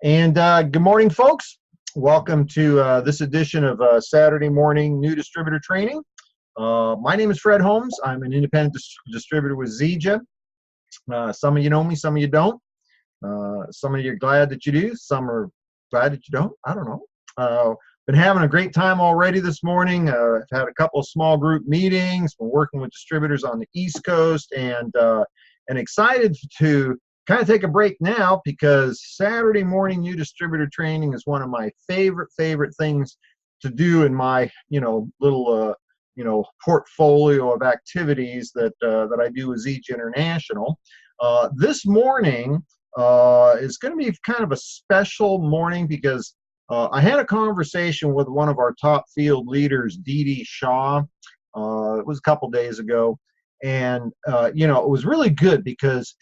And good morning, folks. Welcome to this edition of Saturday Morning New Distributor Training. My name is Fred Holmes. I'm an independent distributor with Zija. Some of you know me, some of you don't. Some of you are glad that you do, some are glad that you don't. I don't know. Been having a great time already this morning. I've had a couple of small group meetings. Been working with distributors on the East Coast, and excited to kind of take a break now because Saturday morning new distributor training is one of my favorite things to do in my little portfolio of activities that I do with Zija International. This morning is going to be kind of a special morning because I had a conversation with one of our top field leaders, Dee Shaw. It was a couple days ago. And it was really good because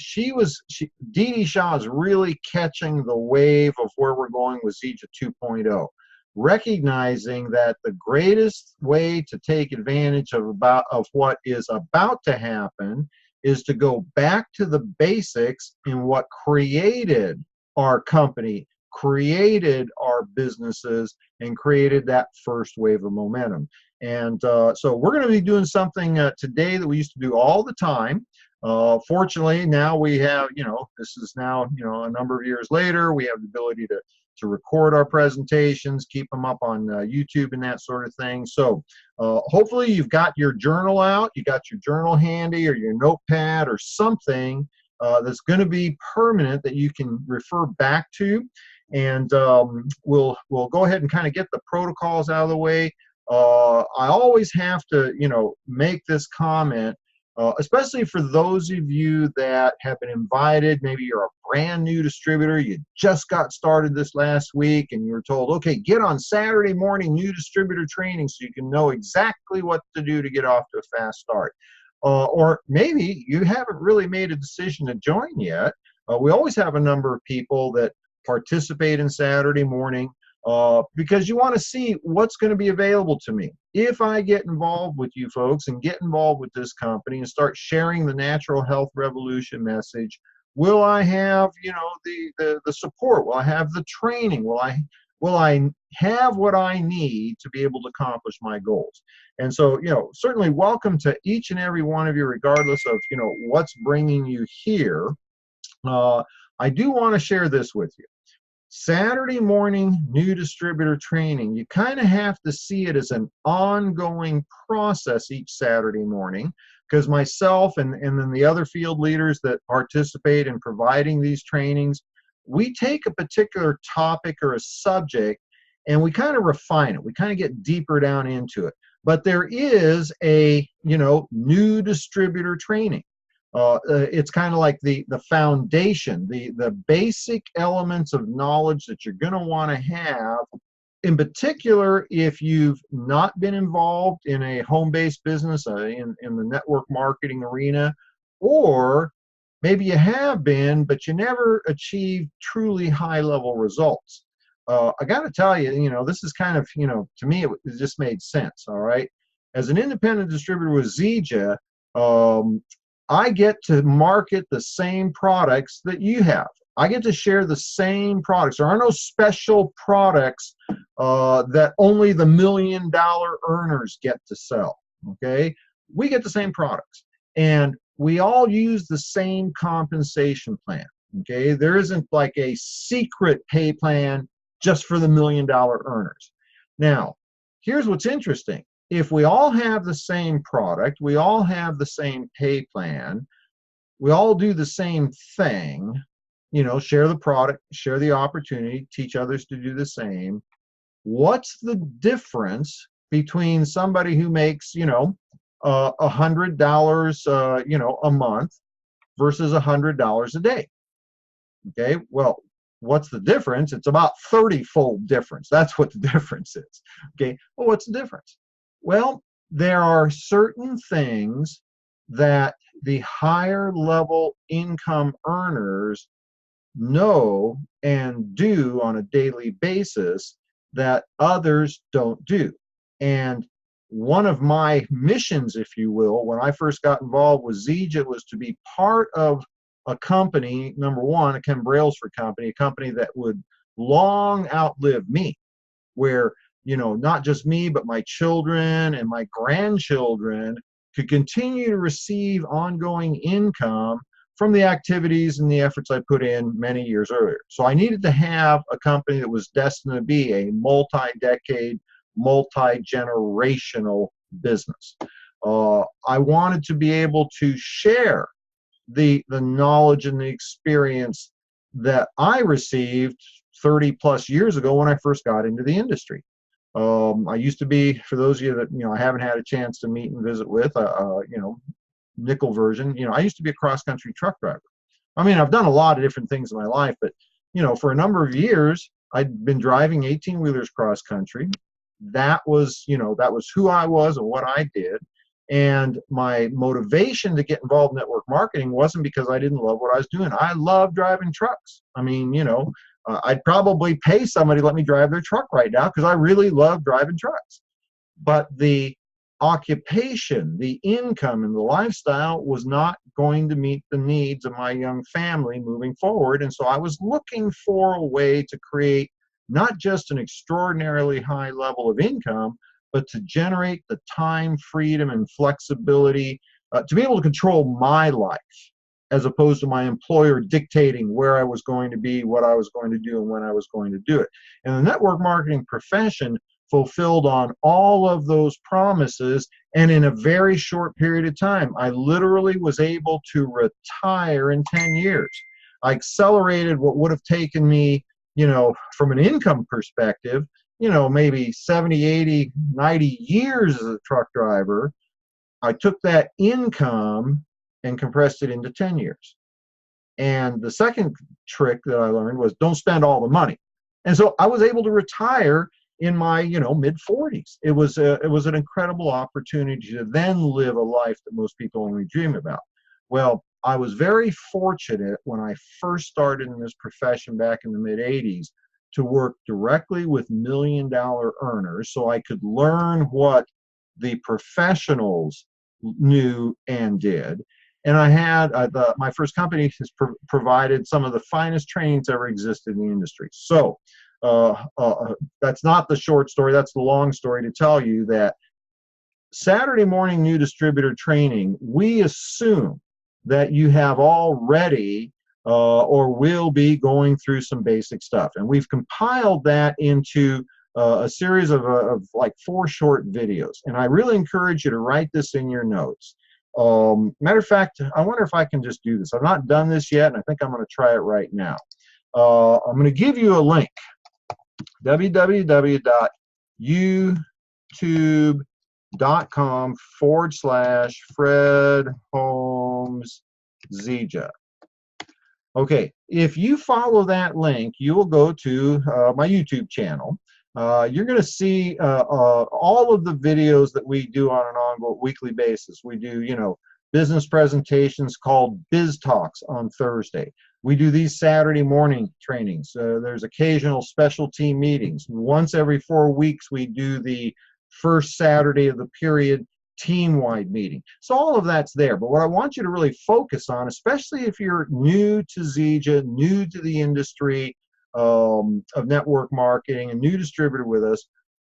Dee Shaw is really catching the wave of where we're going with Zija 2.0, recognizing that the greatest way to take advantage of what is about to happen is to go back to the basics in what created our company, created our businesses, and created that first wave of momentum. And so we're going to be doing something today that we used to do all the time. Fortunately, now we have, this is now, a number of years later, we have the ability to record our presentations, keep them up on YouTube and that sort of thing. So hopefully you've got your journal out, you got your journal handy or your notepad or something that's going to be permanent that you can refer back to. And we'll go ahead and kind of get the protocols out of the way. I always have to, make this comment, especially for those of you that have been invited. Maybe you're a brand new distributor, you just got started this last week, and you were told, okay, get on Saturday morning new distributor training so you can know exactly what to do to get off to a fast start. Or maybe you haven't really made a decision to join yet. We always have a number of people that participate in Saturday morning because you want to see what's going to be available to me. If I get involved with you folks and get involved with this company and start sharing the natural health revolution message, will I have, the support? Will I have the training? Will I have what I need to be able to accomplish my goals? And so, certainly welcome to each and every one of you, regardless of, what's bringing you here. I do want to share this with you. Saturday morning new distributor training, you kind of have to see it as an ongoing process each Saturday morning, because myself and then the other field leaders that participate in providing these trainings, we take a particular topic or a subject and we kind of refine it. We kind of get deeper down into it. But there is a, new distributor training. It's kind of like the foundation, the basic elements of knowledge that you're going to want to have. In particular, if you've not been involved in a home-based business in the network marketing arena, or maybe you have been, but you never achieved truly high-level results. I got to tell you, this is kind of, to me, it just made sense, all right? As an independent distributor with Zija, I get to market the same products that you have. I get to share the same products. There are no special products that only the $1 million earners get to sell, okay? We get the same products. And we all use the same compensation plan, okay? There isn't like a secret pay plan just for the $1 million earners. Now, here's what's interesting. If we all have the same product, we all have the same pay plan, we all do the same thing, share the product, share the opportunity, teach others to do the same. What's the difference between somebody who makes, $100, a month versus $100 a day? Okay, well, what's the difference? It's about 30-fold difference. That's what the difference is. Okay, well, what's the difference? Well, there are certain things that the higher level income earners know and do on a daily basis that others don't do. And one of my missions, if you will, when I first got involved with Zija, was to be part of a company, number one, a Ken Brailsford company, a company that would long outlive me, where, you know, not just me, but my children and my grandchildren could continue to receive ongoing income from the activities and the efforts I put in many years earlier. So I needed to have a company that was destined to be a multi-decade, multi-generational business. I wanted to be able to share the knowledge and the experience that I received 30 plus years ago when I first got into the industry. I used to be, for those of you that, you know, I haven't had a chance to meet and visit with, you know, nickel version, you know, I used to be a cross-country truck driver. I mean, I've done a lot of different things in my life, but, you know, for a number of years, I'd been driving 18-wheelers cross-country. That was, you know, that was who I was and what I did. And my motivation to get involved in network marketing wasn't because I didn't love what I was doing. I love driving trucks. I mean, you know, I'd probably pay somebody to let me drive their truck right now because I really love driving trucks. But the occupation, the income, and the lifestyle was not going to meet the needs of my young family moving forward. And so I was looking for a way to create not just an extraordinarily high level of income, but to generate the time, freedom, and flexibility to be able to control my life, as opposed to my employer dictating where I was going to be, what I was going to do, and when I was going to do it. And the network marketing profession fulfilled on all of those promises, and in a very short period of time. I literally was able to retire in 10 years. I accelerated what would have taken me, you know, from an income perspective, you know, maybe 70, 80, 90 years as a truck driver. I took that income and compressed it into 10 years. And the second trick that I learned was don't spend all the money. And so I was able to retire in my, you know, mid-40s. It was an incredible opportunity to then live a life that most people only dream about. Well, I was very fortunate when I first started in this profession back in the mid-80s to work directly with million-dollar earners so I could learn what the professionals knew and did. And I had my first company has provided some of the finest trainings ever existed in the industry. So that's not the short story, that's the long story to tell you that Saturday morning new distributor training, we assume that you have already or will be going through some basic stuff. And we've compiled that into a series of like 4 short videos. And I really encourage you to write this in your notes. Matter of fact, I wonder if I can just do this. I've not done this yet, and I think I'm going to try it right now. I'm going to give you a link, www.youtube.com/Fred Holmes Zija. Okay, if you follow that link, you will go to my YouTube channel. You're going to see all of the videos that we do on an ongoing weekly basis. We do, you know, business presentations called Biz Talks on Thursday. We do these Saturday morning trainings. There's occasional special team meetings. Once every 4 weeks, we do the first Saturday of the period team-wide meeting. So all of that's there. But what I want you to really focus on, especially if you're new to Zija, new to the industry of network marketing, a new distributor with us,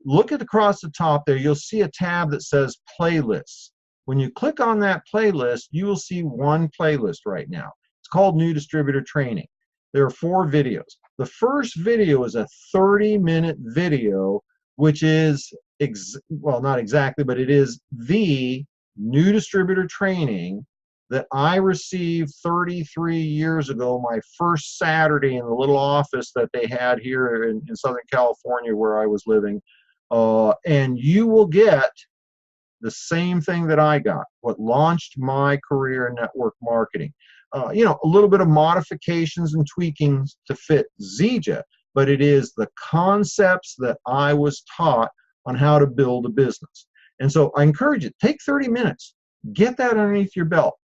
look at across the top there. You'll see a tab that says playlists. When you click on that playlist, you will see one playlist right now. It's called New Distributor Training. There are 4 videos. The first video is a 30-minute video, which is, well, not exactly, but it is the new distributor training that I received 33 years ago, my first Saturday in the little office that they had here in Southern California where I was living. And you will get the same thing that I got, what launched my career in network marketing. You know, a little bit of modifications and tweakings to fit Zija, but it is the concepts that I was taught on how to build a business. And so I encourage you, take 30 minutes, get that underneath your belt.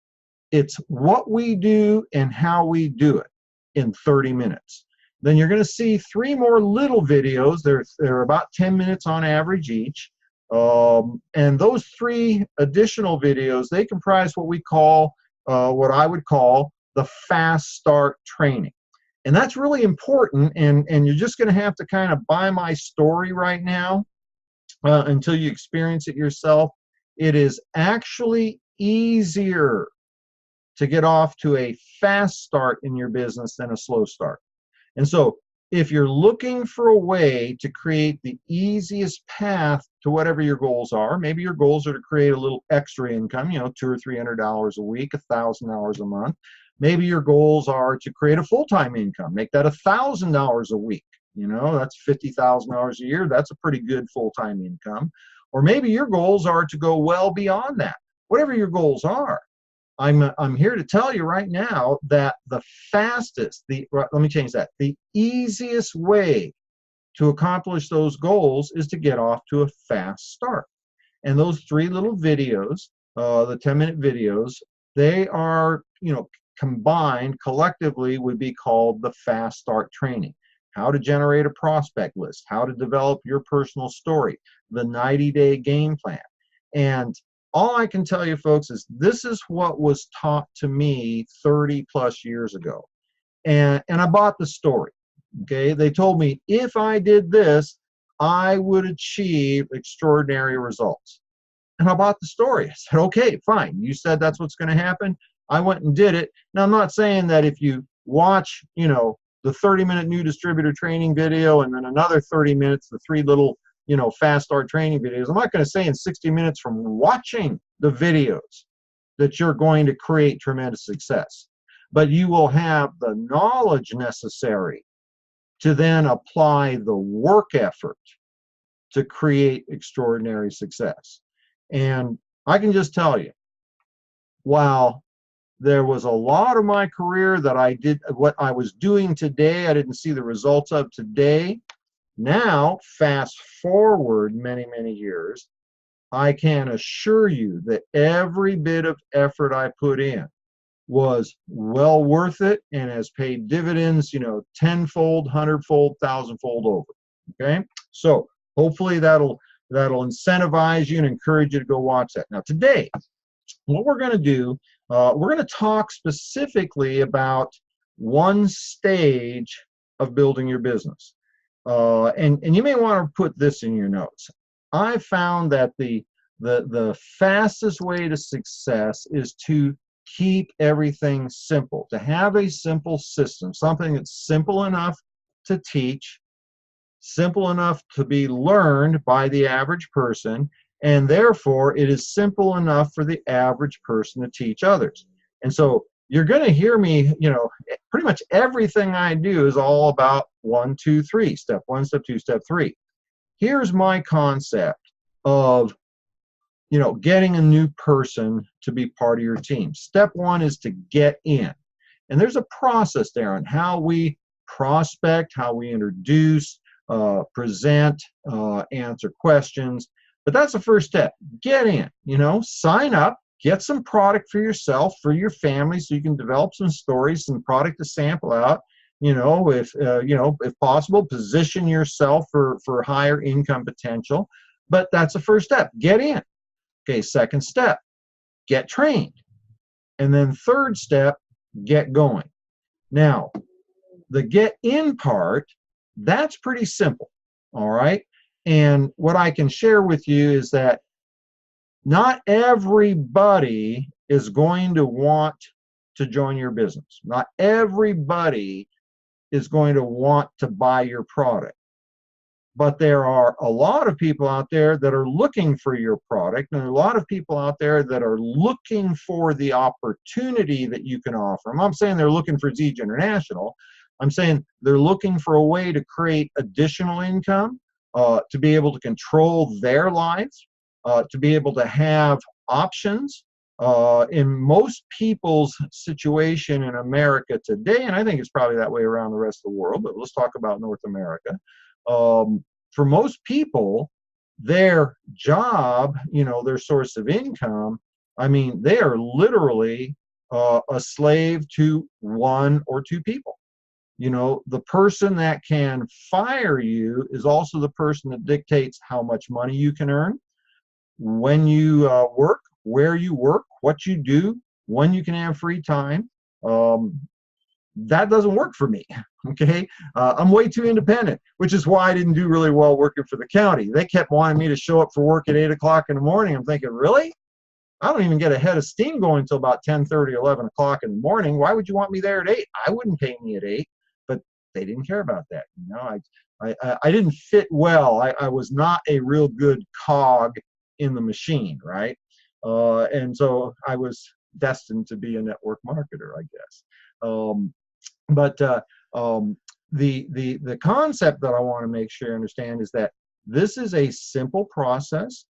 It's what we do and how we do it in 30 minutes. Then you're going to see 3 more little videos. They're about 10 minutes on average each. And those 3 additional videos, they comprise what we call, what I would call the fast start training. And that's really important, and you're just going to have to kind of buy my story right now until you experience it yourself. It is actually easier to get off to a fast start in your business than a slow start. And so if you're looking for a way to create the easiest path to whatever your goals are, maybe your goals are to create a little extra income, you know, $200 or $300 a week, $1,000 a month. Maybe your goals are to create a full-time income, make that $1,000 a week. You know, that's $50,000 a year. That's a pretty good full-time income. Or maybe your goals are to go well beyond that. Whatever your goals are, I'm here to tell you right now that the fastest, let me change that, the easiest way to accomplish those goals is to get off to a fast start. And those 3 little videos, the 10-minute videos, they are, you know, combined collectively would be called the fast start training. How to generate a prospect list, how to develop your personal story, the 90-day game plan. And all I can tell you, folks, is this is what was taught to me 30 plus years ago. And I bought the story. Okay, they told me if I did this, I would achieve extraordinary results. And I bought the story. I said, okay, fine. You said that's what's going to happen. I went and did it. Now, I'm not saying that if you watch, you know, the 30-minute new distributor training video and then another 30 minutes, the 3 little, you know, fast start training videos, I'm not going to say in 60 minutes from watching the videos that you're going to create tremendous success. But you will have the knowledge necessary to then apply the work effort to create extraordinary success. And I can just tell you, while there was a lot of my career that I did, what I was doing today, I didn't see the results of today. Now, fast forward many, many years, I can assure you that every bit of effort I put in was well worth it and has paid dividends, you know, 10-fold, 100-fold, 1,000-fold over. Okay, so hopefully that'll incentivize you and encourage you to go watch that. Now, today, what we're going to do, we're going to talk specifically about one stage of building your business. And you may want to put this in your notes. I found that the fastest way to success is to keep everything simple, to have a simple system, something that's simple enough to teach, simple enough to be learned by the average person, and therefore it is simple enough for the average person to teach others. And so you're going to hear me, you know, pretty much everything I do is all about 1, 2, 3, step 1, step 2, step 3. Here's my concept of, you know, getting a new person to be part of your team. Step 1 is to get in. And there's a process there on how we prospect, how we introduce, present, answer questions. But that's the first step. Get in, you know, sign up, get some product for yourself, for your family, so you can develop some stories, some product to sample out. You know, if possible, position yourself for higher income potential. But that's the first step. Get in. Okay, second step, get trained. And then third step, get going. Now, the get in part, that's pretty simple, all right? And what I can share with you is that not everybody is going to want to join your business. Not everybody is going to want to buy your product. But there are a lot of people out there that are looking for your product, and there are a lot of people out there that are looking for the opportunity that you can offer. I'm not saying they're looking for Zege International. I'm saying they're looking for a way to create additional income, to be able to control their lives, to be able to have options. In most people's situation in America today, and I think it's probably that way around the rest of the world, but let's talk about North America. For most people, their job, you know, their source of income, I mean, they are literally a slave to 1 or 2 people. You know, the person that can fire you is also the person that dictates how much money you can earn, when you work, where you work, what you do, when you can have free time. That doesn't work for me. Okay, I'm way too independent, which is why I didn't do really well working for the county. They kept wanting me to show up for work at 8 o'clock in the morning. I'm thinking, really? I don't even get a head of steam going until about 10:30, 11 o'clock in the morning. Why would you want me there at 8? I wouldn't pay me at 8, but they didn't care about that. You know, I didn't fit well. I was not a real good cog in the machine, right? And so I was destined to be a network marketer, I guess. The concept that I want to make sure you understand is that this is a simple process.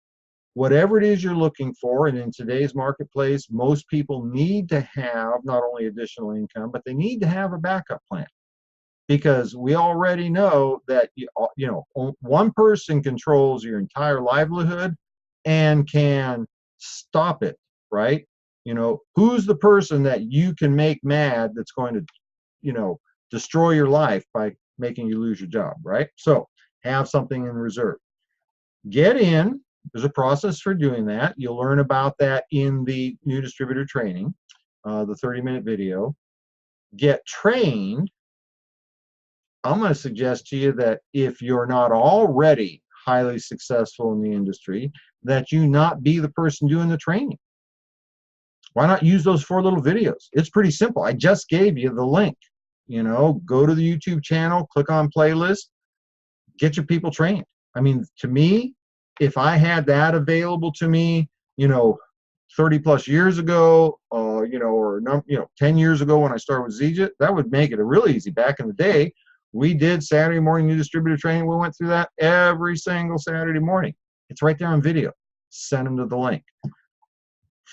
Whatever it is you're looking for, and in today's marketplace, most people need to have not only additional income, but they need to have a backup plan, because we already know that one person controls your entire livelihood and can stop it, right? You know, who's the person that you can make mad that's going to, destroy your life by making you lose your job, right? So have something in reserve. Get in. There's a process for doing that. You'll learn about that in the new distributor training, the 30-minute video. Get trained. I'm going to suggest to you that if you're not already highly successful in the industry, that you not be the person doing the training. Why not use those 4 little videos? It's pretty simple. I just gave you the link. Go to the YouTube channel, click on playlist, get your people trained. I mean, to me, if I had that available to me, 30 plus years ago, or 10 years ago when I started with Zija, that would make it really easy. Back in the day, we did Saturday morning new distributor training. We went through that every single Saturday morning. It's right there on video. Send them to the link.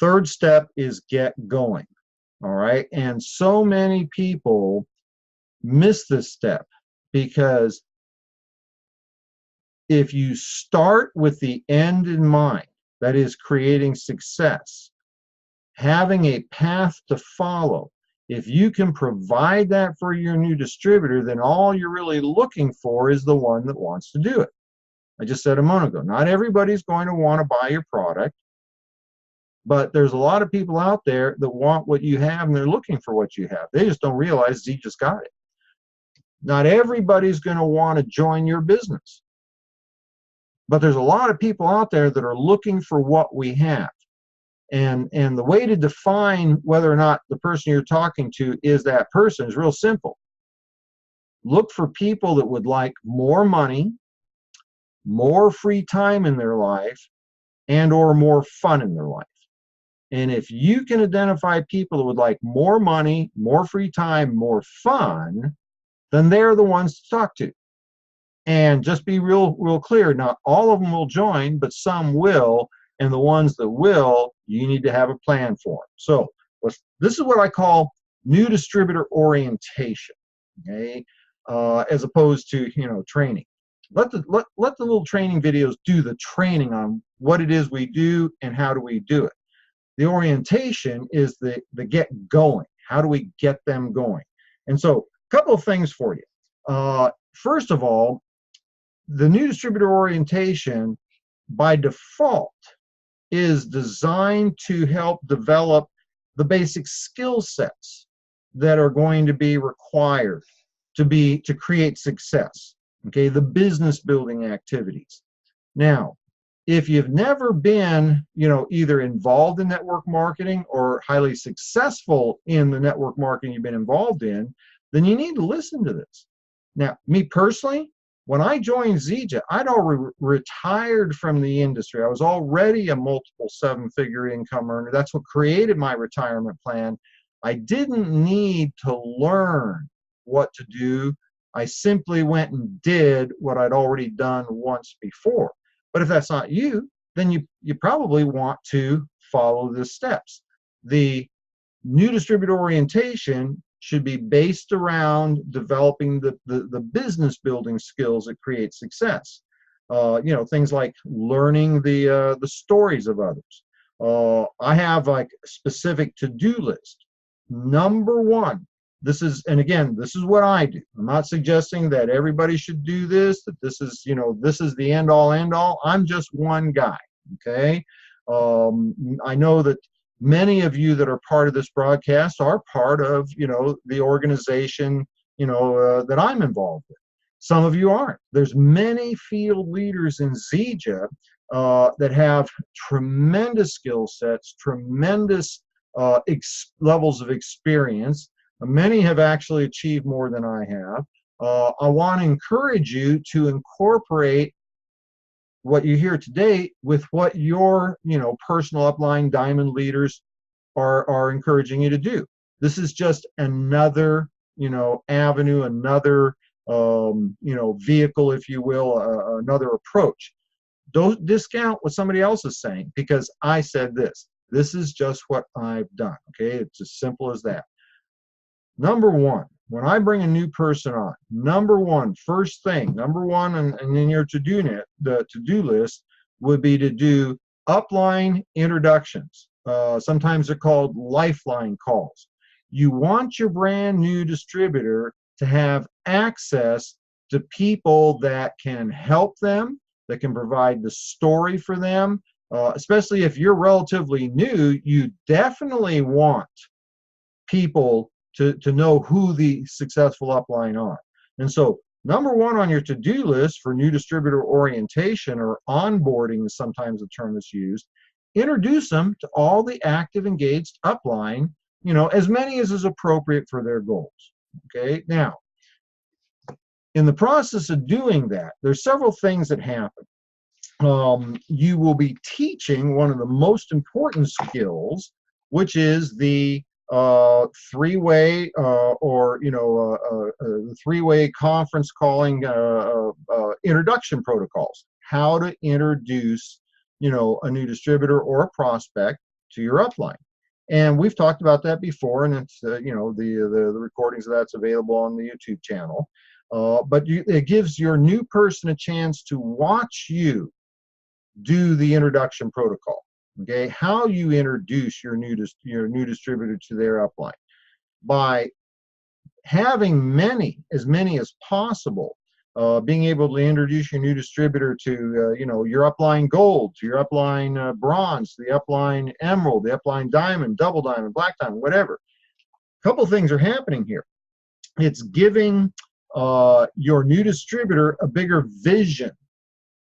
Third step is get going. All right. And so many people miss this step, because if you start with the end in mind, that is creating success, having a path to follow, if you can provide that for your new distributor, then all you're really looking for is the one that wants to do it. I just said a moment ago, not everybody's going to want to buy your product, but there's a lot of people out there that want what you have, and they're looking for what you have. They just don't realize Z just got it. Not everybody's going to want to join your business, but there's a lot of people out there that are looking for what we have. And the way to define whether or not the person you're talking to is that person is real simple. Look for people that would like more money, more free time in their life, and or more fun in their life. And if you can identify people that would like more money, more free time, more fun, then they're the ones to talk to. And just be real clear, not all of them will join, but some will, and the ones that will, you need to have a plan for them. So this is what I call new distributor orientation, okay, as opposed to training. Let the little training videos do the training on what it is we do and how do we do it. The orientation is the get going. How do we get them going? And so a couple of things for you. First of all, the new distributor orientation by default is designed to help develop the basic skill sets that are going to be required to create success. Okay, the business building activities. Now, if you've never been, either involved in network marketing or highly successful in the network marketing you've been involved in, then you need to listen to this. Now, me personally, when I joined Zija, I'd already retired from the industry. I was already a multiple 7-figure income earner. That's what created my retirement plan. I didn't need to learn what to do. I simply went and did what I'd already done once before. But if that's not you, then you probably want to follow the steps. The new distributor orientation should be based around developing the business building skills that create success. Things like learning the stories of others. I have like a specific to-do list. Number one, this is what I do. I'm not suggesting that everybody should do this, that this is the end all. I'm just one guy, okay? I know that Many of you that are part of this broadcast are part of, the organization, that I'm involved with. Some of you aren't. There's many field leaders in ZEJA that have tremendous skill sets, tremendous levels of experience. Many have actually achieved more than I have. I want to encourage you to incorporate what you hear today with what your, personal upline diamond leaders are encouraging you to do. This is just another, avenue, another, vehicle, if you will, another approach. Don't discount what somebody else is saying because I said this. This is just what I've done. Okay, it's as simple as that. Number one, when I bring a new person on, first thing, and in your to-do list would be to do upline introductions. Sometimes they're called lifeline calls. You want your brand new distributor to have access to people that can help them, that can provide the story for them. Especially if you're relatively new, you definitely want people to know who the successful upline are. And so number one on your to-do list for new distributor orientation, or onboarding is sometimes the term that's used, introduce them to all the active engaged upline, as many as is appropriate for their goals. Okay, now in the process of doing that, there's several things that happen. You will be teaching one of the most important skills, which is the three-way three-way conference calling introduction protocols. How to introduce, a new distributor or a prospect to your upline. And we've talked about that before, and it's the recordings of that's available on the YouTube channel. But it gives your new person a chance to watch you do the introduction protocol. Okay, how you introduce your new distributor to their upline by having as many as possible. Being able to introduce your new distributor to your upline gold, to your upline bronze, the upline emerald, the upline diamond, double diamond, black diamond, whatever. A couple things are happening here. It's giving your new distributor a bigger vision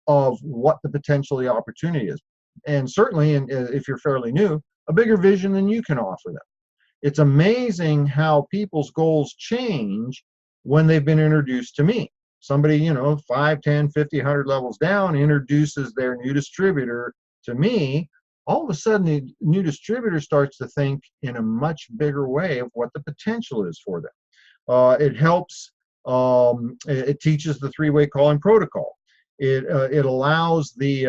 of what the potential opportunity is. And certainly, if you're fairly new, a bigger vision than you can offer them. It's amazing how people's goals change when they've been introduced to me. Somebody, 5, 10, 50, 100 levels down introduces their new distributor to me. All of a sudden, the new distributor starts to think in a much bigger way of what the potential is for them. It helps, it teaches the three-way calling protocol. It allows the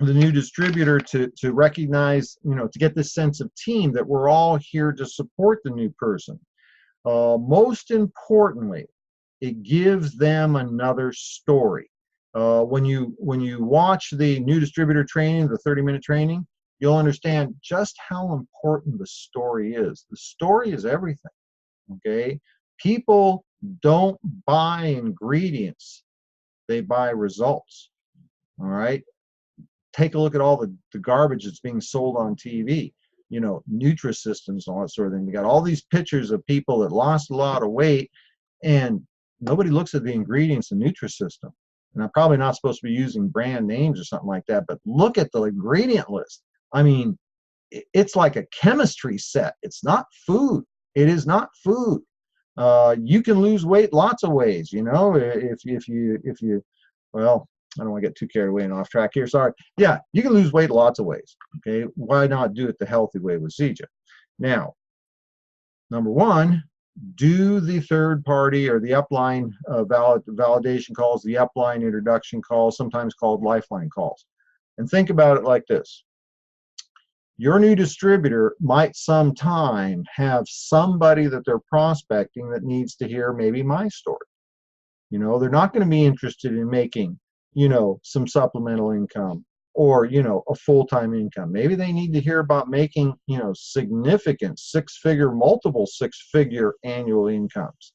new distributor to recognize, to get this sense of team, that we're all here to support the new person. Most importantly, it gives them another story. When you watch the new distributor training, the 30-minute training, you'll understand just how important the story is. The story is everything. Okay, people don't buy ingredients; they buy results. All right. Take a look at all the garbage that's being sold on TV, Nutrisystems and all that sort of thing. You got all these pictures of people that lost a lot of weight, and nobody looks at the ingredients in Nutrisystem. And I'm probably not supposed to be using brand names or something like that, but look at the ingredient list. I mean, it's like a chemistry set. It's not food. It is not food. You can lose weight lots of ways, if you, well, I don't want to get too carried away and off track here. Sorry. Yeah, you can lose weight lots of ways. Okay, why not do it the healthy way with ZEJA? Now, number one, do the third party or the upline validation calls, the upline introduction calls, sometimes called lifeline calls. And think about it like this. Your new distributor might sometime have somebody that they're prospecting that needs to hear maybe my story. They're not going to be interested in making some supplemental income or, a full-time income. Maybe they need to hear about making, significant multiple six-figure annual incomes.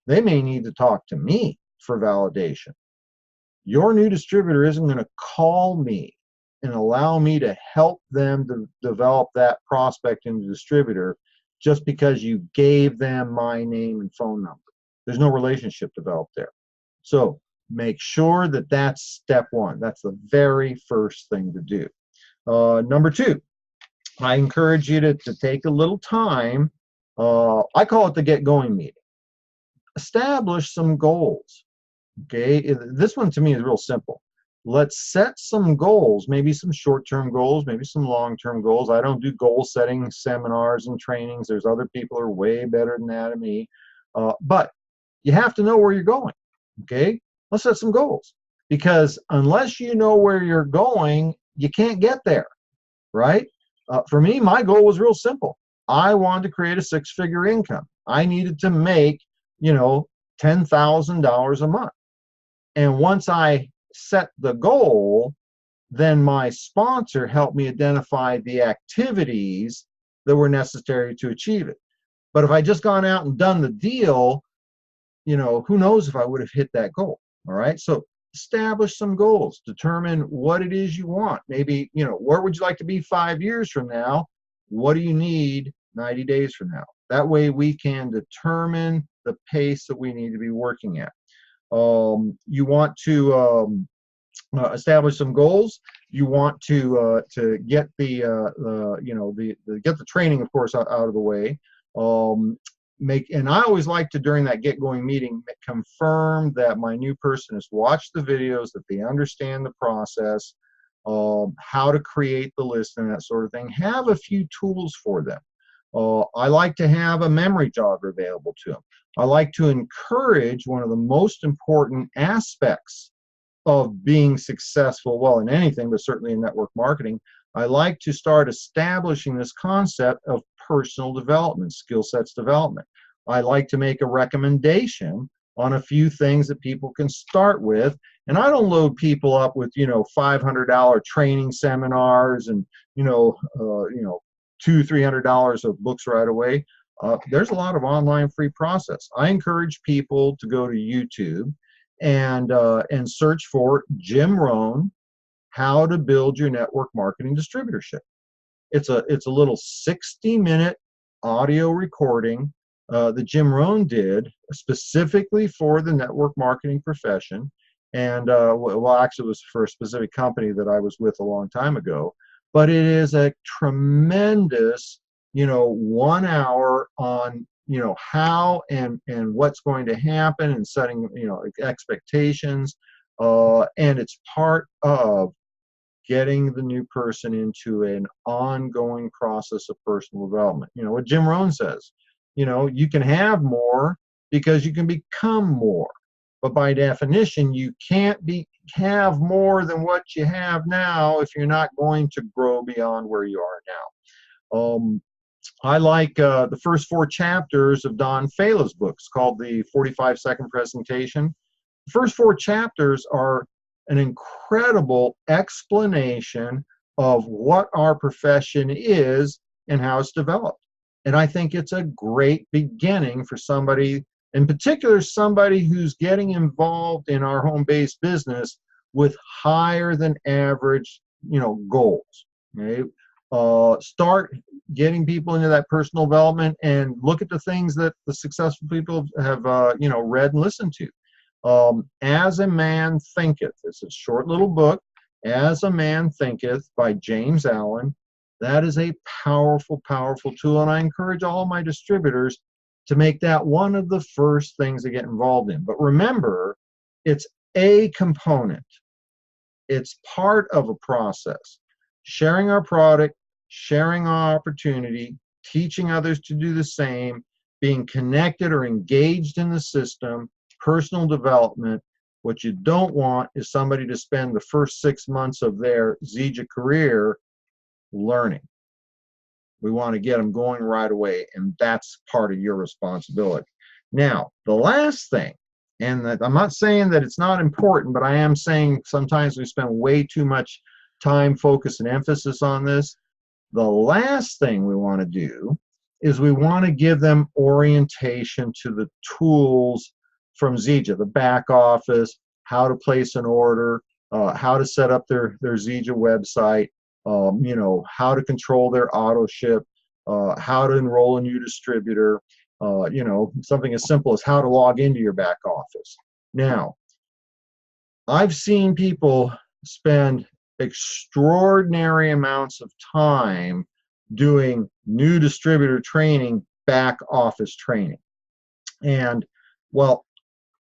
They may need to talk to me for validation. Your new distributor isn't going to call me and allow me to help them to develop that prospect into distributor just because you gave them my name and phone number. There's no relationship developed there. So make sure that that's step one. That's the very first thing to do. Number two, I encourage you to take a little time. I call it the get going meeting. Establish some goals. Okay, this one to me is real simple. Let's set some goals, maybe some short-term goals, maybe some long-term goals. I don't do goal-setting seminars and trainings. There's other people who are way better than that than me. But you have to know where you're going, okay? Let's set some goals, because unless you know where you're going, you can't get there, right? For me, my goal was real simple. I wanted to create a six-figure income. I needed to make, $10,000 a month. And once I set the goal, then my sponsor helped me identify the activities that were necessary to achieve it. But if I just gone out and done the deal, who knows if I would have hit that goal. All right. So establish some goals, determine what it is you want. Maybe, where would you like to be 5 years from now? What do you need 90 days from now? That way we can determine the pace that we need to be working at. You want to establish some goals. You want to get the get the training, of course, out of the way. And I always like to, during that get going meeting, confirm that my new person has watched the videos, that they understand the process, how to create the list and that sort of thing. Have a few tools for them. I like to have a memory jogger available to them. I like to encourage one of the most important aspects of being successful, well, in anything, but certainly in network marketing. I like to start establishing this concept of personal development, skill sets development. I like to make a recommendation on a few things that people can start with. And I don't load people up with, $500 training seminars and, $200-300 of books right away. There's a lot of online free process. I encourage people to go to YouTube and search for Jim Rohn, How to Build Your Network Marketing Distributorship. It's a little 60-minute audio recording that Jim Rohn did specifically for the network marketing profession. And actually it was for a specific company that I was with a long time ago. But it is a tremendous, 1 hour on, how and what's going to happen, and setting, expectations. And it's part of getting the new person into an ongoing process of personal development. What Jim Rohn says, you can have more because you can become more. But by definition, you can't have more than what you have now if you're not going to grow beyond where you are now. I like the first 4 chapters of Don Fala's books called the 45-second presentation. The first 4 chapters are an incredible explanation of what our profession is and how it's developed. And I think it's a great beginning for somebody, in particular somebody who's getting involved in our home-based business with higher than average, goals. Okay? Start getting people into that personal development and look at the things that the successful people have, read and listened to. As a Man Thinketh. It's a short little book, As a Man Thinketh by James Allen. That is a powerful, powerful tool, and I encourage all my distributors to make that one of the first things to get involved in. But remember, it's a component. It's part of a process. Sharing our product, sharing our opportunity, teaching others to do the same, being connected or engaged in the system, personal development. What you don't want is somebody to spend the first 6 months of their Zija career learning. We want to get them going right away, and that's part of your responsibility. Now, the last thing, and I'm not saying that it's not important, but I am saying sometimes we spend way too much time, focus, and emphasis on this. The last thing we want to do is we want to give them orientation to the tools from Zija, the back office, how to place an order, how to set up their Zija website, you know, how to control their auto ship, how to enroll a new distributor, you know, something as simple as how to log into your back office. Now, I've seen people spend extraordinary amounts of time doing new distributor training, back office training. And well,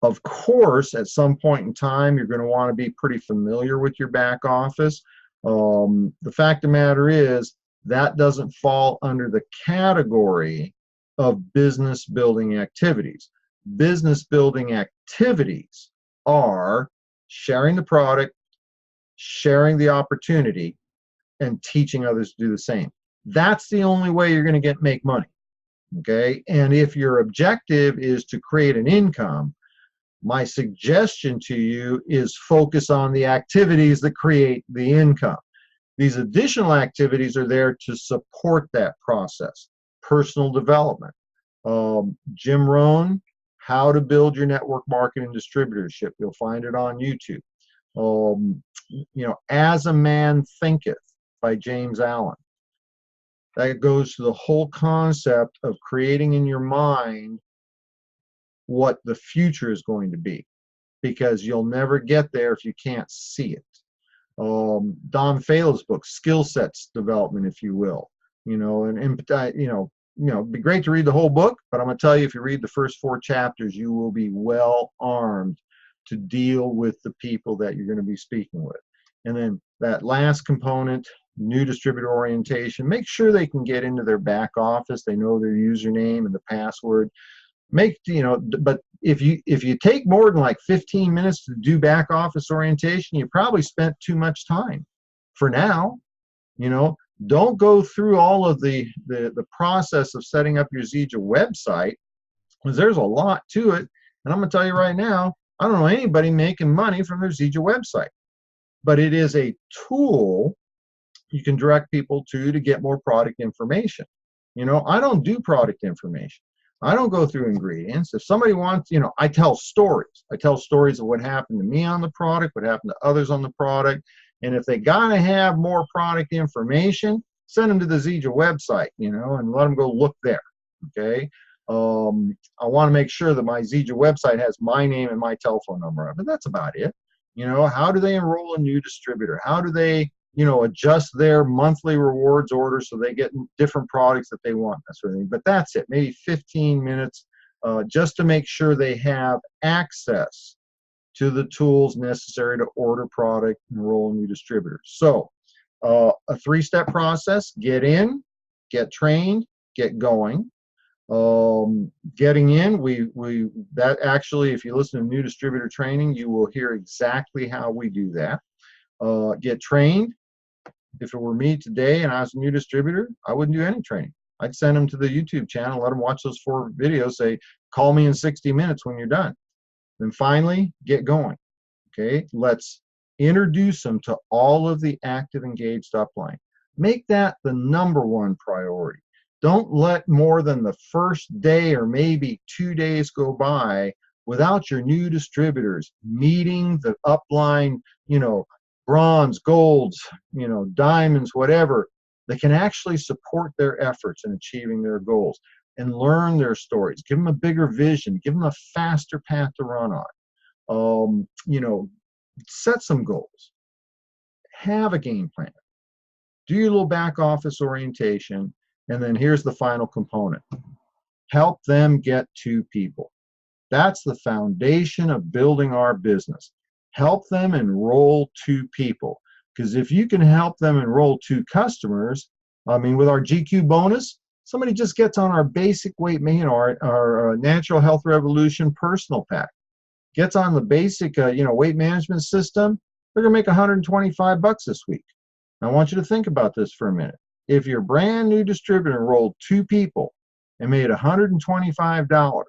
of course, at some point in time, you're going to want to be pretty familiar with your back office. The fact of the matter is that doesn't fall under the category of business building activities. Business building activities are sharing the product, sharing the opportunity, and teaching others to do the same. That's the only way you're going to make money. Okay, and if your objective is to create an income, my suggestion to you is focus on the activities that create the income. These additional activities are there to support that process. Personal development. Jim Rohn, How to Build Your Network Marketing Distributorship. You'll find it on YouTube. You know, As a Man Thinketh by James Allen. That goes to the whole concept of creating in your mind what the future is going to be, because you'll never get there if you can't see it. Don Faila's book, Skill Sets Development, if you will. You know, and you know, it'd be great to read the whole book, but I'm going to tell you, if you read the first 4 chapters, you will be well armed to deal with the people that you're going to be speaking with. And then that last component, new distributor orientation, make sure they can get into their back office, they know their username and the password. You know, but if you take more than like 15 minutes to do back office orientation, you probably spent too much time. For now, you know, don't go through all of the process of setting up your Zija website, because there's a lot to it. And I'm going to tell you right now, I don't know anybody making money from their Zija website, but it is a tool you can direct people to get more product information. You know, I don't do product information. I don't go through ingredients. If somebody wants, you know, I tell stories. I tell stories of what happened to me on the product, what happened to others on the product. And if they got to have more product information, send them to the Zija website, you know, and let them go look there. Okay. I want to make sure that my Zija website has my name and my telephone number on it, but that's about it. You know, how do they enroll a new distributor? How do they, you know, adjust their monthly rewards order so they get different products that they want, that sort of thing. But that's it, maybe 15 minutes just to make sure they have access to the tools necessary to order product and enroll a new distributor. So a 3-step process: get in, get trained, get going. Getting in, that actually, if you listen to new distributor training, you will hear exactly how we do that. Get trained. If it were me today and I was a new distributor, I wouldn't do any training. I'd send them to the YouTube channel, let them watch those 4 videos, say, call me in 60 minutes when you're done. Then finally, get going. Okay, let's introduce them to all of the active engaged upline. Make that the #1 priority. Don't let more than the first day or maybe 2 days go by without your new distributors meeting the upline, you know, bronze, golds, you know, diamonds, whatever, that can actually support their efforts in achieving their goals, and learn their stories. Give them a bigger vision. Give them a faster path to run on. You know, set some goals. Have a game plan. Do your little back office orientation. And then here's the final component. Help them get to people. That's the foundation of building our business. Help them enroll 2 people. Because if you can help them enroll 2 customers, I mean, with our GQ bonus, somebody just gets on our basic weight, you know, our Natural Health Revolution personal pack, gets on the basic, you know, weight management system, they're going to make $125 this week. I want you to think about this for a minute. If your brand new distributor enrolled 2 people and made $125,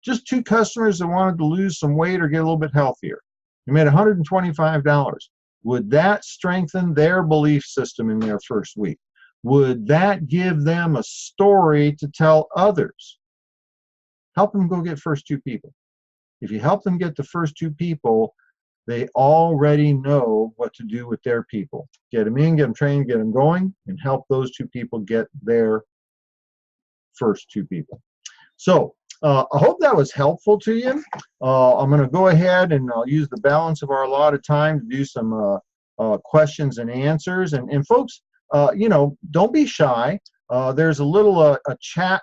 just 2 customers that wanted to lose some weight or get a little bit healthier, you made $125. Would that strengthen their belief system in their first week? Would that give them a story to tell others? Help them go get first 2 people. If you help them get the first 2 people, They already know what to do with their people. Get them in, get them trained, get them going, and help those two people get their first two people. So I hope that was helpful to you. I'm going to go ahead and I'll use the balance of our allotted time to do some questions and answers. And folks, you know, don't be shy. There's a little a chat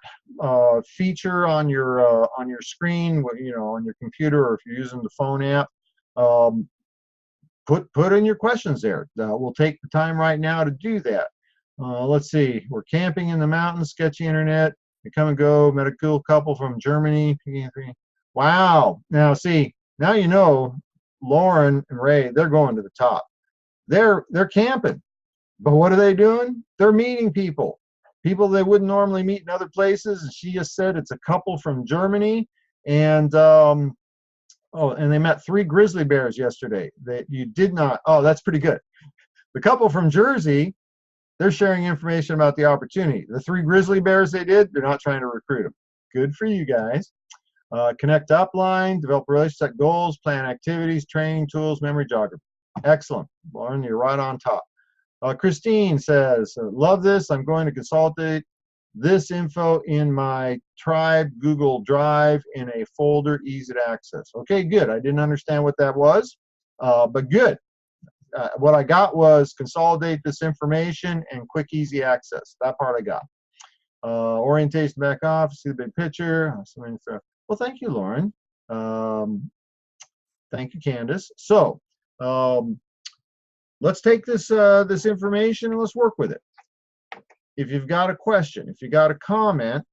feature on your screen, you know, on your computer, or if you're using the phone app. Put in your questions there. We'll take the time right now to do that. Let's see. We're camping in the mountains. Sketchy internet. We come and go. Met a cool couple from Germany. Wow. Now see. Now you know. Lauren and Ray. They're going to the top. They're camping. But what are they doing? They're meeting people. People they wouldn't normally meet in other places. And she just said it's a couple from Germany. And oh, and they met 3 grizzly bears yesterday. That you did not. Oh, that's pretty good. The couple from Jersey, they're sharing information about the opportunity. The 3 grizzly bears they did, they're not trying to recruit them. Good for you guys. Connect upline, develop relationships, set goals, plan activities, training tools, memory jogger. Excellent. Lauren, you're right on top. Christine says, love this. I'm going to consolidate this info in my tribe Google Drive in a folder, easy to access. Okay, good. I didn't understand what that was, but good. What I got was consolidate this information and quick, easy access. That part I got. Orientation back office, see the big picture. Well, thank you, Lauren. Thank you, Candace. So let's take this this information and let's work with it. If you've got a question, if you got a comment,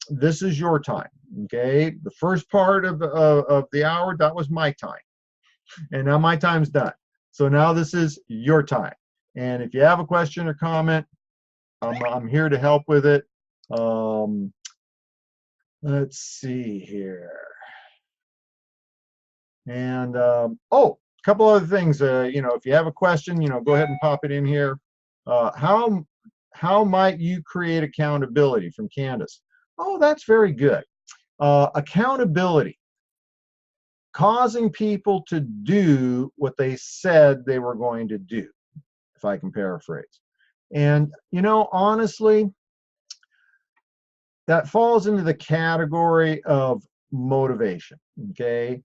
this is your time. Okay, the first part of the hour, that was my time, and now my time's done. So now this is your time. And if you have a question or comment, I'm here to help with it. Let's see here. And oh, a couple other things. You know, if you have a question, you know, go ahead and pop it in here. How might you create accountability, from Candace? Oh, that's very good. Accountability. Causing people to do what they said they were going to do, if I can paraphrase. And, you know, honestly, that falls into the category of motivation, okay?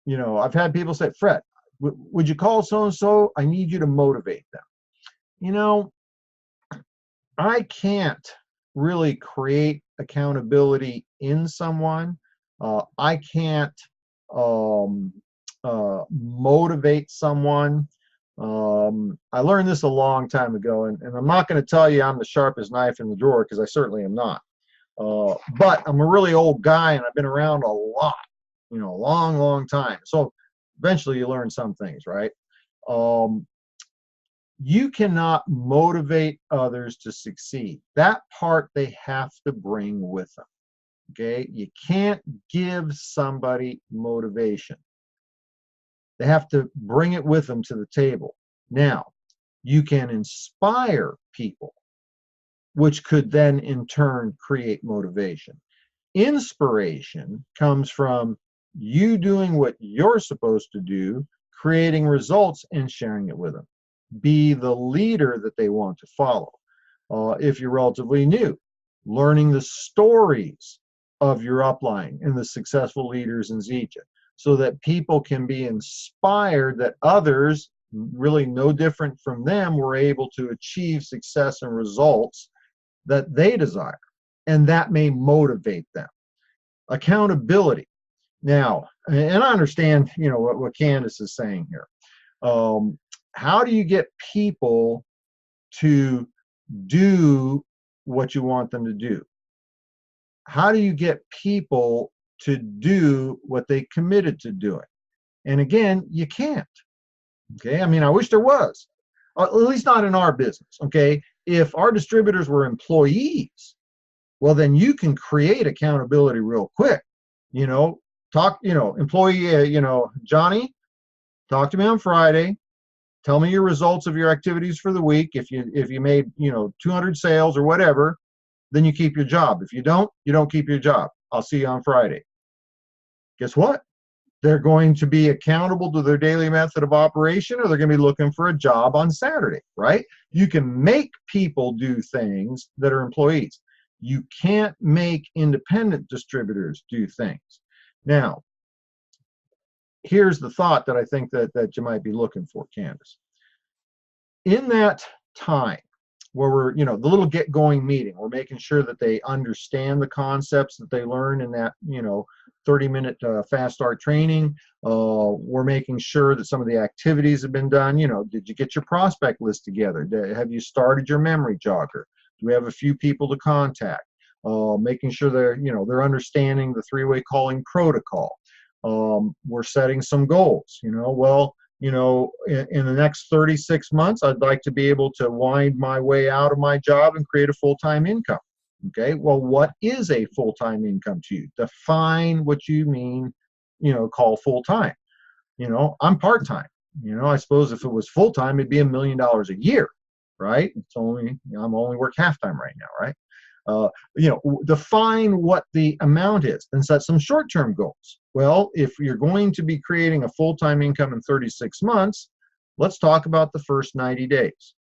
You know, I've had people say, Fred, would you call so-and-so? I need you to motivate them. You know, I can't really create accountability in someone. I can't motivate someone. I learned this a long time ago, and I'm not going to tell you I'm the sharpest knife in the drawer, because I certainly am not. But I'm a really old guy, and I've been around a lot, you know, a long, long time. So eventually you learn some things, right? You cannot motivate others to succeed. That part they have to bring with them. Okay, you can't give somebody motivation. They have to bring it with them to the table. Now, you can inspire people, which could then in turn create motivation. Inspiration comes from you doing what you're supposed to do, creating results and sharing it with them. Be the leader that they want to follow. If you're relatively new, learning the stories of your upline and the successful leaders in Zija, so that people can be inspired that others, really no different from them, were able to achieve success and results that they desire, and that may motivate them. Accountability. Now, and I understand, you know, what Candace is saying here. How do you get people to do what you want them to do? How do you get people to do what they committed to doing? And again, you can't. Okay, I mean, I wish there was, at least not in our business. Okay, if our distributors were employees, well, then you can create accountability real quick. You know, employee, Johnny, talk to me on Friday. Tell me your results of your activities for the week. If you made 200 sales or whatever, then you keep your job. If you don't keep your job. I'll see you on Friday. Guess what? They're going to be accountable to their daily method of operation, or they're going to be looking for a job on Saturday, right? You can make people do things that are employees. You can't make independent distributors do things. Now, here's the thought that I think that you might be looking for, Candace. In that time where we're, the little get going meeting, we're making sure that they understand the concepts that they learn in that, 30-minute fast start training. We're making sure that some of the activities have been done. Did you get your prospect list together? Have you started your memory jogger? Do we have a few people to contact? Making sure they're understanding the three-way calling protocol. We're setting some goals. In the next 36 months, I'd like to be able to wind my way out of my job and create a full-time income. Okay, well, what is a full-time income to you? Define what you mean, call full-time. I'm part-time. I suppose if it was full-time, it'd be $1 million a year, right? I'm only work half-time right now, right? Define what the amount is and set some short-term goals. Well, if you're going to be creating a full-time income in 36 months, let's talk about the first 90 days.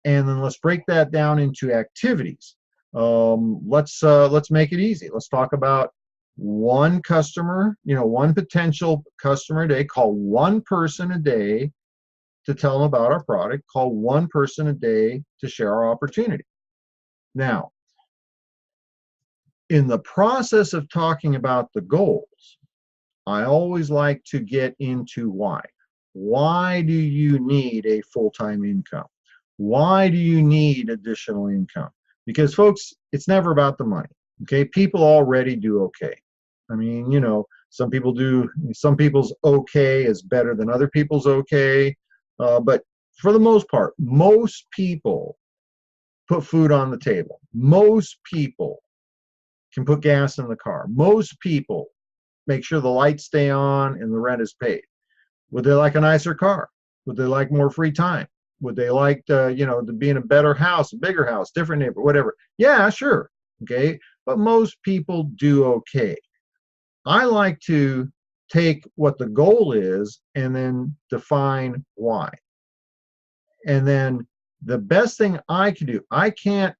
And then let's break that down into activities. Let's make it easy. Let's talk about one customer, one potential customer a day. Call one person a day to tell them about our product. Call one person a day to share our opportunity. Now, in the process of talking about the goals, I always like to get into why. Why do you need a full-time income? Why do you need additional income? Because, folks, it's never about the money. Okay, people already do okay. I mean, some people do. Some people's okay is better than other people's okay. But for the most part, most people put food on the table. Most people can put gas in the car. Most people make sure the lights stay on and the rent is paid. Would they like a nicer car? Would they like more free time? Would they like to be in a better house, a bigger house, different neighbor, whatever? Yeah, sure. Okay. But most people do okay. I like to take what the goal is and then define why. And then the best thing I can do, I can't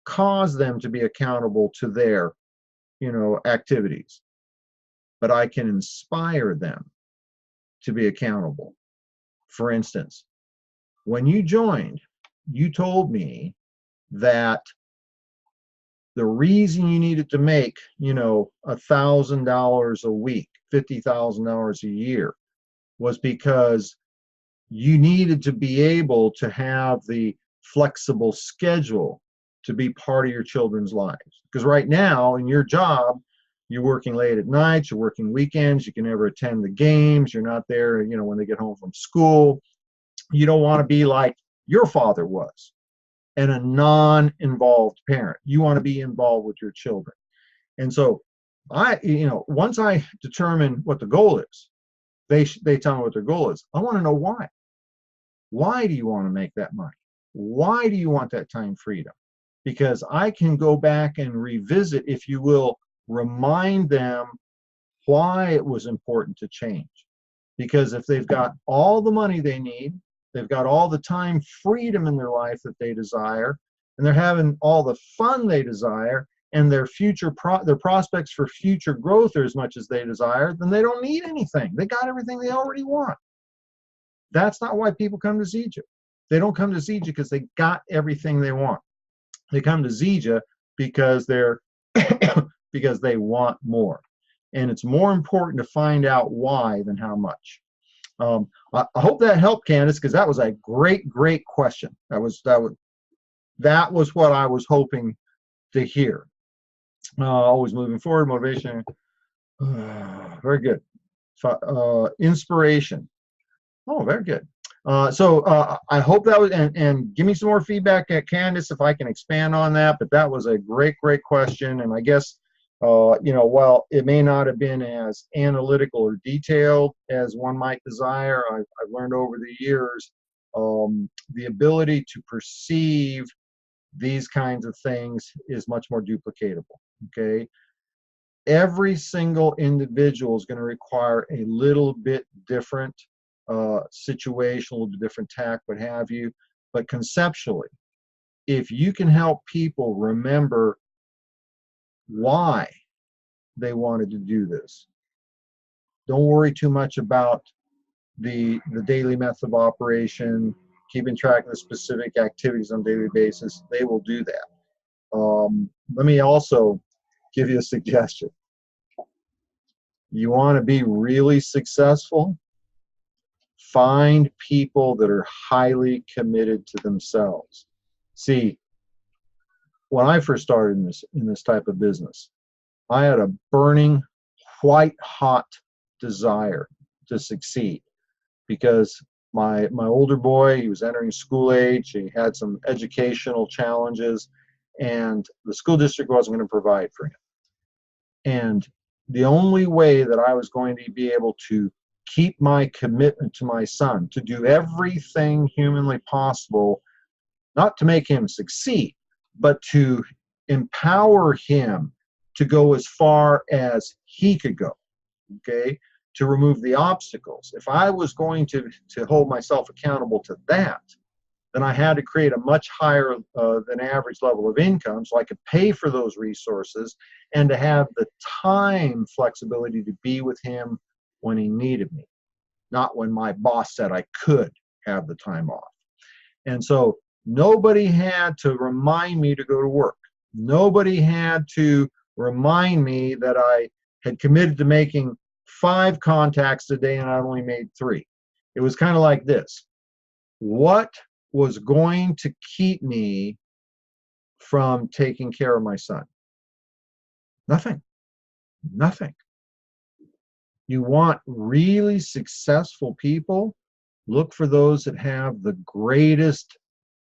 cause them to be accountable to their, activities, but I can inspire them to be accountable. For instance, when you joined, you told me that the reason you needed to make, $1,000 a week, $50,000 a year, was because you needed to be able to have the flexible schedule to be part of your children's lives. Because right now in your job, you're working late at night, you're working weekends, you can never attend the games, you're not there, when they get home from school. You don't want to be like your father was, and a non-involved parent. You want to be involved with your children. And so once I determine what the goal is, they tell me what their goal is. I want to know why. Why do you want to make that money? Why do you want that time freedom? Because I can go back and revisit, if you will, remind them why it was important to change. Because if they've got all the money they need, they've got all the time freedom in their life that they desire, and they're having all the fun they desire, and their their prospects for future growth are as much as they desire, then they don't need anything. They got everything they already want. That's not why people come to Zija. They don't come to Zija because they got everything they want. They come to Zija because because they want more. And it's more important to find out why than how much. I hope that helped, Candace, because that was a great question. That was what I was hoping to hear. Always moving forward, motivation. Very good. Inspiration. Oh, very good. So I hope that was, and give me some more feedback, Candace, if I can expand on that. But that was a great question, and I guess while it may not have been as analytical or detailed as one might desire, I've learned over the years the ability to perceive these kinds of things is much more duplicatable. Okay, Every single individual is going to require a little bit different situation, a little bit different tack, what have you. But conceptually, if you can help people remember why they wanted to do this, don't worry too much about the daily method of operation, keeping track of the specific activities on a daily basis. They will do that. Let me also give you a suggestion. You want to be really successful? Find people that are highly committed to themselves. See, when I first started in this type of business, I had a burning, white hot desire to succeed, because my older boy, he was entering school age, he had some educational challenges, and the school district wasn't going to provide for him. And the only way that I was going to be able to keep my commitment to my son, to do everything humanly possible, not to make him succeed, but to empower him to go as far as he could go, okay, to remove the obstacles. If I was going to hold myself accountable to that, then I had to create a much higher than average level of income so I could pay for those resources and to have the time flexibility to be with him when he needed me, not when my boss said I could have the time off. And so nobody had to remind me to go to work. Nobody had to remind me that I had committed to making 5 contacts a day and I only made 3. It was kind of like this. What was going to keep me from taking care of my son? Nothing. Nothing. You want really successful people? Look for those that have the greatest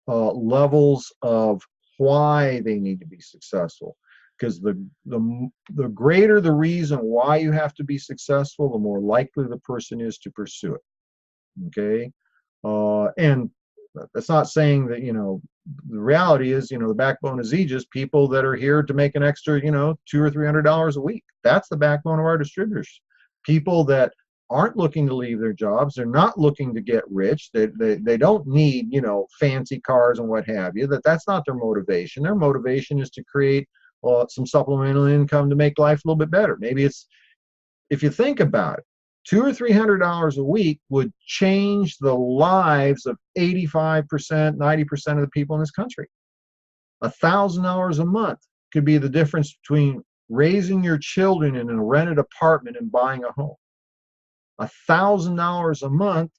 levels of why they need to be successful. Because the greater the reason why you have to be successful, the more likely the person is to pursue it. Okay? And that's not saying that, the reality is, the backbone of Zeges, people that are here to make an extra, $200 or $300 a week. That's the backbone of our distributors. People that aren't looking to leave their jobs. They're not looking to get rich. They don't need, fancy cars and what have you. That's not their motivation. Their motivation is to create some supplemental income to make life a little bit better. Maybe it's, if you think about it, $200 or $300 a week would change the lives of 85%, 90% of the people in this country. $1,000 a month could be the difference between raising your children in a rented apartment and buying a home. $1,000 a month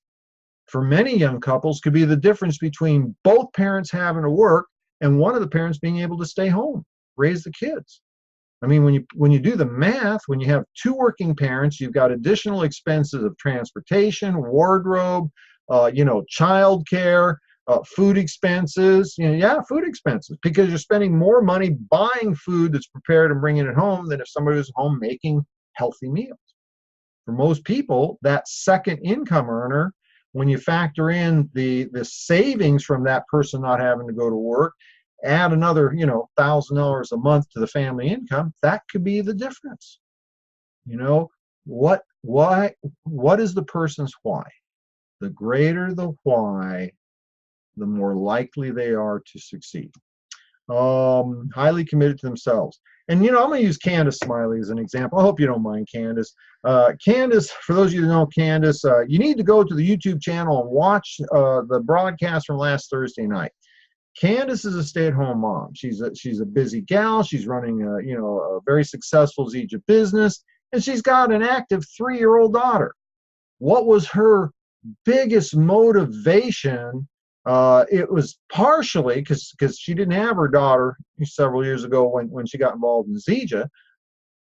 for many young couples could be the difference between both parents having to work and one of the parents being able to stay home, raise the kids. I mean, when you do the math, when you have 2 working parents, you've got additional expenses of transportation, wardrobe, child care, food expenses. Food expenses, because you're spending more money buying food that's prepared and bringing it home than if somebody was home making healthy meals. For most people, that second income earner, when you factor in the savings from that person not having to go to work, add another, $1,000 a month to the family income, that could be the difference. What is the person's why? The greater the why, the more likely they are to succeed. Highly committed to themselves. And, I'm going to use Candace Smiley as an example. I hope you don't mind Candace. Candace, for those of you who know Candace, you need to go to the YouTube channel and watch the broadcast from last Thursday night. Candace is a stay-at-home mom. She's a busy gal. She's running a very successful Zija business, and she's got an active 3-year-old daughter. What was her biggest motivation? It was partially because she didn't have her daughter several years ago when she got involved in Zija.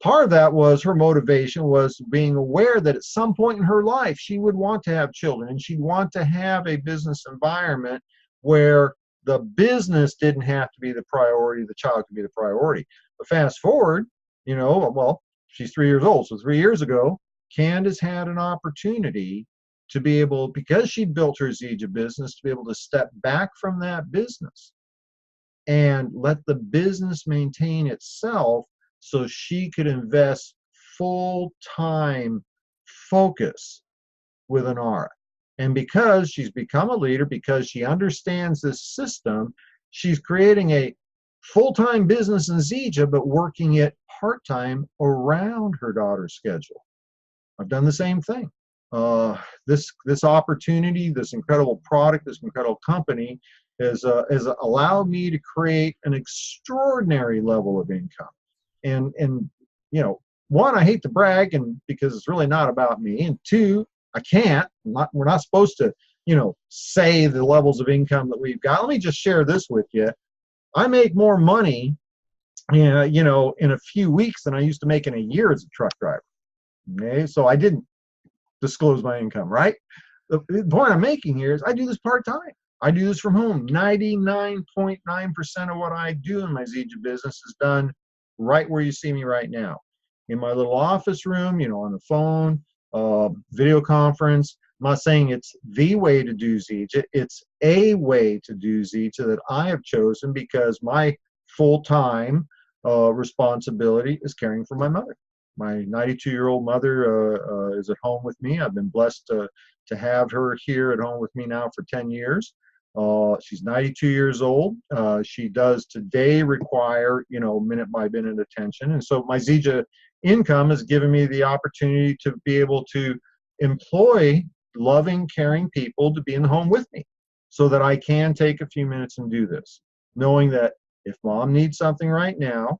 Part of that was her motivation was being aware that at some point in her life she would want to have children, and she'd want to have a business environment where the business didn't have to be the priority, the child could be the priority. But fast forward, she's 3 years old. So 3 years ago, Candace had an opportunity to be able, because she built her Zija business, to be able to step back from that business and let the business maintain itself so she could invest full-time focus with an aura. And because she's become a leader, because she understands this system, she's creating a full-time business in Zija, but working it part-time around her daughter's schedule. I've done the same thing. This opportunity, this incredible product, this incredible company has allowed me to create an extraordinary level of income. And you know, one, I hate to brag, and because it's really not about me, and two, I can't. We're not supposed to, you know, say the levels of income that we've got. Let me just share this with you. I make more money, you know, in a few weeks than I used to make in a year as a truck driver. Okay, so I didn't disclose my income, right? The point I'm making here is I do this part-time. I do this from home. 99.9% of what I do in my Zija business is done right where you see me right now, in my little office room, you know, on the phone, video conference. I'm not saying it's the way to do Zija. It's a way to do Zija that I have chosen because my full-time responsibility is caring for my mother. My 92-year-old mother is at home with me. I've been blessed to have her here at home with me now for 10 years. She's 92 years old. She does today require, you know, minute-by-minute attention. And so my Zija income has given me the opportunity to be able to employ loving, caring people to be in the home with me so that I can take a few minutes and do this, knowing that if mom needs something right now,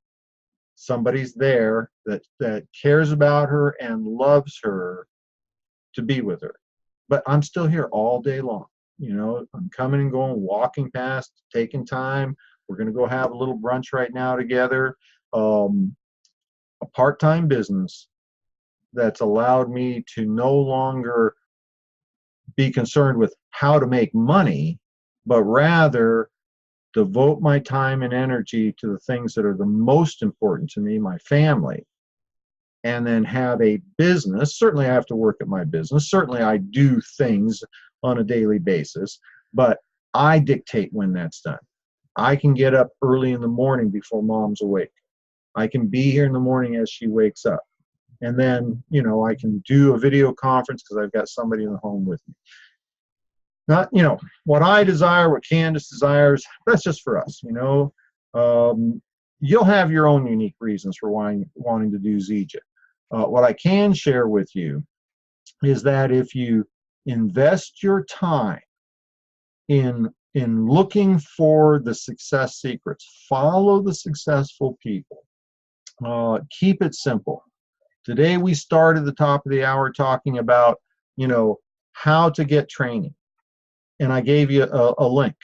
somebody's there that cares about her and loves her to be with her. But I'm still here all day long. You know, I'm coming and going, walking past, taking time. We're going to go have a little brunch right now together. A part-time business that's allowed me to no longer be concerned with how to make money, but rather devote my time and energy to the things that are the most important to me, my family, and then have a business. Certainly I have to work at my business. Certainly I do things on a daily basis, but I dictate when that's done. I can get up early in the morning before mom's awake. I can be here in the morning as she wakes up. And then, you know, I can do a video conference because I've got somebody in the home with me. Not, you know, what I desire, what Candace desires, that's just for us, you know. You'll have your own unique reasons for wanting to do Zija. What I can share with you is that if you invest your time in looking for the success secrets, follow the successful people, keep it simple. Today we started at the top of the hour talking about, you know, how to get training. And I gave you a link.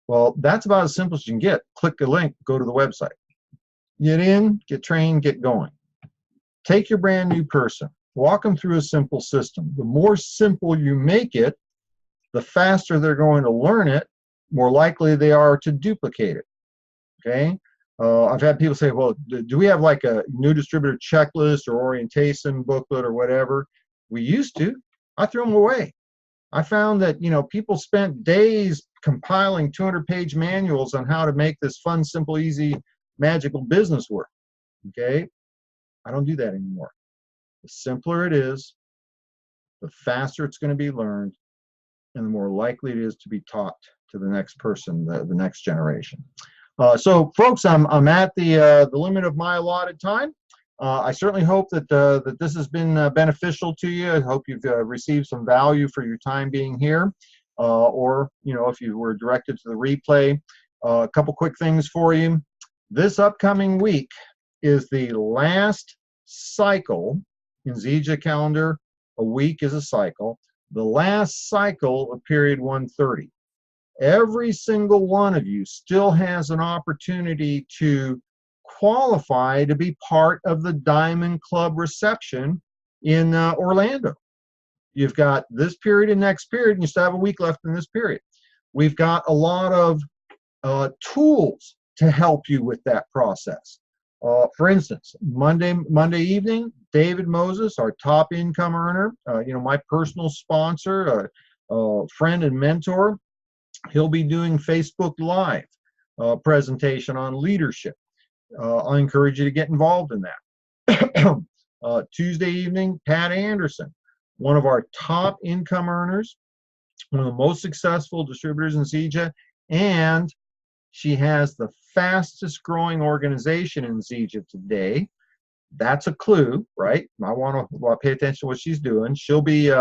Well, that's about as simple as you can get. Click the link, go to the website. Get in, get trained, get going. Take your brand new person, walk them through a simple system. The more simple you make it, the faster they're going to learn it, more likely they are to duplicate it. Okay? I've had people say, well, do we have like a new distributor checklist or orientation booklet or whatever? We used to. I threw them away. I found that, you know, people spent days compiling 200-page manuals on how to make this fun, simple, easy, magical business work. Okay? I don't do that anymore. The simpler it is, the faster it's going to be learned, and the more likely it is to be taught to the next person, the next generation. So, folks, I'm at the limit of my allotted time. I certainly hope that that this has been beneficial to you. I hope you've received some value for your time being here, or, you know, if you were directed to the replay. A couple quick things for you. This upcoming week is the last cycle in Zija calendar. A week is a cycle. The last cycle of period 130. Every single one of you still has an opportunity to qualify to be part of the Diamond Club reception in Orlando. You've got this period and next period, and you still have a week left in this period. We've got a lot of tools to help you with that process. For instance, Monday evening, David Moses, our top income earner, you know, my personal sponsor, friend and mentor, he'll be doing Facebook Live presentation on leadership. I encourage you to get involved in that. Tuesday evening, Pat Anderson, one of our top income earners, one of the most successful distributors in Zija, and she has the fastest growing organization in Zija today. That's a clue, right? I want to pay attention to what she's doing. She'll be,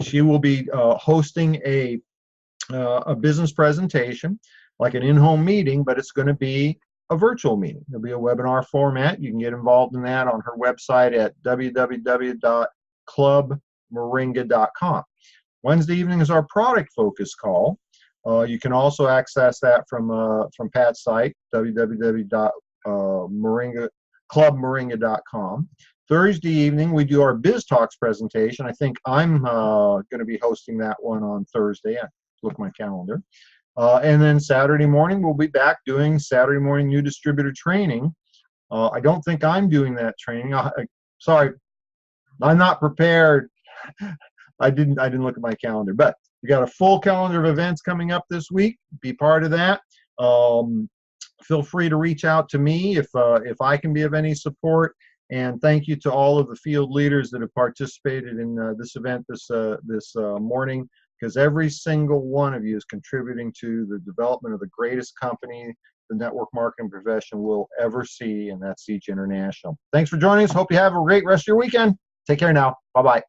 she will be hosting a business presentation, like an in-home meeting, but it's going to be a virtual meeting. It'll be a webinar format. You can get involved in that on her website at www.clubmoringa.com. Wednesday evening is our product focus call. You can also access that from Pat's site, www.clubmoringa.com. Thursday evening, we do our Biz Talks presentation. I think I'm going to be hosting that one on Thursday. I look at my calendar. And then Saturday morning, we'll be back doing Saturday morning new distributor training. I don't think I'm doing that training. Sorry, I'm not prepared. I didn't look at my calendar, but we got a full calendar of events coming up this week. Be part of that. Feel free to reach out to me if I can be of any support. And thank you to all of the field leaders that have participated in this event this morning, because every single one of you is contributing to the development of the greatest company the network marketing profession will ever see, and that's Zija International. Thanks for joining us. Hope you have a great rest of your weekend. Take care now. Bye-bye.